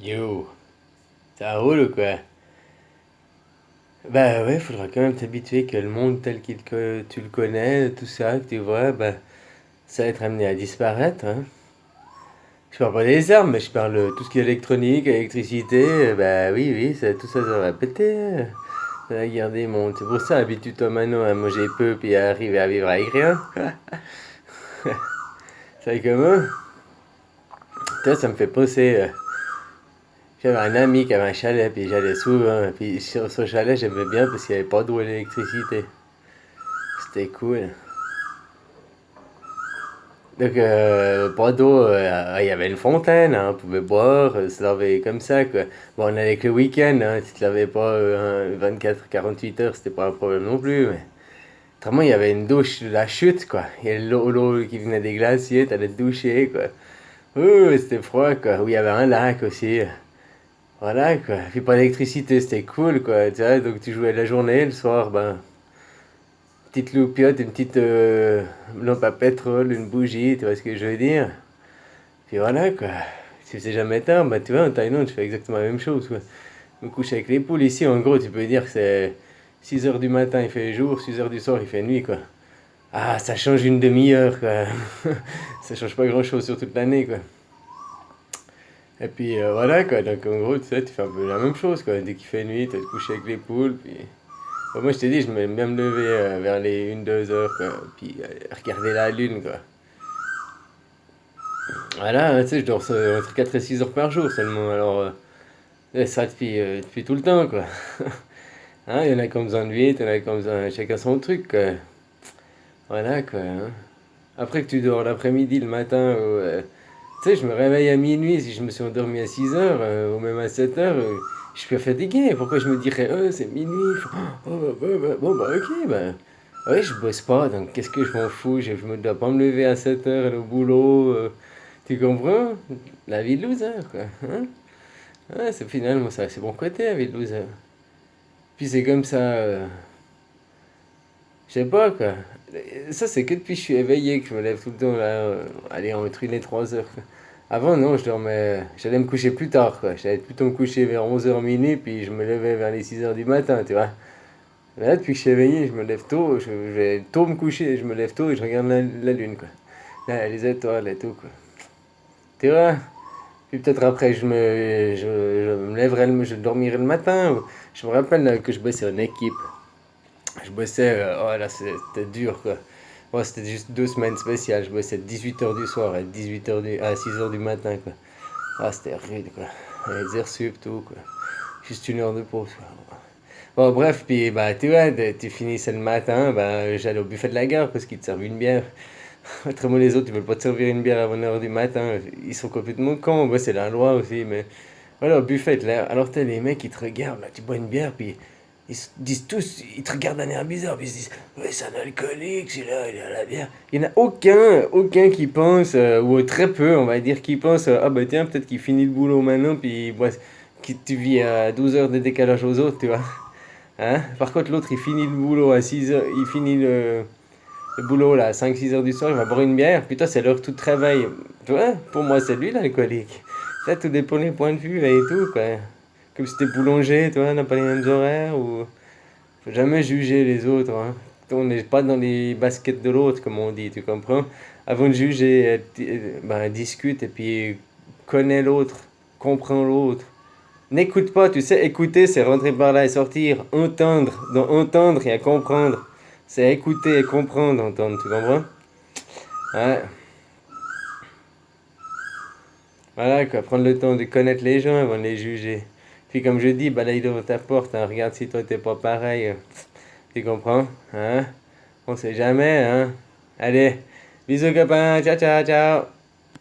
Yo, ça roule ou quoi? Bah ouais, faudra quand même t'habituer que le monde que tu le connais, tout ça, que tu vois, bah ça va être amené à disparaître, hein. Je parle pas des armes, mais je parle tout ce qui est électronique, électricité, bah oui, oui, tout ça, ça va péter, hein. Ça va garder monde. C'est pour ça, habitue-toi maintenant à manger peu, puis à arriver à vivre avec rien. C'est comment? Toi, ça me fait penser. J'avais un ami qui avait un chalet, puis j'allais souvent. Puis sur ce chalet, j'aimais bien parce qu'il n'y avait pas d'eau et d'électricité. C'était cool. Donc, pas d'eau, il y avait une fontaine, hein, on pouvait boire, se laver comme ça, quoi. Bon, on allait que le week-end, hein, si tu te lavais pas 24-48 heures, c'était pas un problème non plus, mais autrement, il y avait une douche de la chute, quoi. Il y avait l'eau qui venait des glaciers, t'allais te doucher, quoi. Ouh, c'était froid, quoi. Oui, il y avait un lac aussi. Voilà, quoi. Puis pas d'électricité, c'était cool, quoi. Tu vois, donc tu jouais la journée, le soir, ben, petite loupiote, une petite lampe à pétrole, une bougie, tu vois ce que je veux dire? Puis voilà, quoi. Si c'est jamais tard, bah tu vois, en Thaïlande, je fais exactement la même chose, quoi. Je me couche avec les poules ici, en gros, tu peux dire que c'est 6 heures du matin, il fait jour, 6 heures du soir, il fait nuit, quoi. Ah, ça change une demi-heure, quoi. Ça change pas grand-chose sur toute l'année, quoi. Et puis voilà, quoi. Donc en gros, tu sais, tu fais un peu la même chose, quoi. Dès qu'il fait nuit, tu te coucher avec les poules, puis bon, moi, je t'ai dit, je m'aime bien me lever vers les 1-2 heures, quoi. Puis regarder la lune, quoi. Voilà, hein, tu sais, je dors entre 4 et 6 heures par jour seulement. Alors, ça depuis tout le temps, quoi. Hein, il y en a qui ont besoin de 8, il y en a qui ont besoin, chacun son truc, quoi. Voilà, quoi, hein. Après que tu dors l'après-midi, le matin, tu sais, je me réveille à minuit, si je me suis endormi à 6 heures, ou même à 7 heures, je suis fatigué. Pourquoi je me dirais, c'est minuit, bon, bah, ok, bah. Ouais, je bosse pas, donc qu'est-ce que je m'en fous? Je me dois pas me lever à 7 heures, aller au boulot. Tu comprends? La vie de loser, quoi. Hein? Ouais, c'est finalement ça, c'est bon côté, la vie de loser. Puis c'est comme ça, je sais pas, quoi. Ça, c'est que depuis que je suis éveillé que je me lève tout le temps, là, allez, entre 1 et 3 heures, quoi. Avant, non, j'allais me coucher plus tard, quoi. J'allais plutôt me coucher vers 11 heures minuit, puis je me levais vers les 6 heures du matin, tu vois. Mais là, depuis que je suis éveillé, je me lève tôt, je vais tôt me coucher, je me lève tôt et je regarde la lune, quoi. Là, les étoiles et tout, quoi. Tu vois? Puis peut-être après, je me lèverai, je dormirai le matin. Je me rappelle que je bossais en équipe. Je bossais, oh là, c'était dur, quoi. Moi, c'était juste 2 semaines spéciales. Je bossais de 18 heures du soir à 6 heures du matin, quoi. Ah, c'était rude, quoi. Les heures sup, tout, quoi. Juste 1 heure de pause, quoi. Bon, bref, puis bah, tu vois, tu finissais le matin, bah, j'allais au buffet de la gare parce qu'ils te servent une bière. Autrement, les autres, ils veulent pas te servir une bière avant 1 heure du matin. Ils sont complètement cons. Moi, c'est la loi aussi, mais voilà, au buffet, là. Alors, t'as les mecs, ils te regardent, là, tu bois une bière, puis ils se disent tous, ils te regardent d'un air bizarre, puis ils se disent, ouais, c'est un alcoolique, celui-là, il a la bière. Il n'y en a aucun qui pense, ou très peu, on va dire, qui pense, ah bah tiens, peut-être qu'il finit le boulot maintenant, puis tu vis à 12 heures de décalage aux autres, tu vois. Hein? Par contre, l'autre, il finit le boulot à 6 heures, il finit le boulot là, à 5-6 heures du soir, il va boire une bière, puis toi, c'est l'heure tout de travail. Tu vois, pour moi, c'est lui l'alcoolique. Ça, tout dépend des points de vue là, et tout, quoi. Comme si t'es boulanger, tu vois, on n'a pas les mêmes horaires, ou. Faut jamais juger les autres, hein. On n'est pas dans les baskets de l'autre, comme on dit, tu comprends? Avant de juger, ben, discute et puis connais l'autre, comprends l'autre. N'écoute pas, tu sais, écouter, c'est rentrer par là et sortir. Entendre, dans entendre, il y a comprendre. C'est écouter et comprendre, entendre, tu comprends? Ouais, voilà, quoi, prendre le temps de connaître les gens avant de les juger. Puis comme je dis, balaye devant ta porte, hein, regarde si toi t'es pas pareil. Tu comprends? Hein? On sait jamais, hein? Allez, bisous copains, ciao ciao ciao!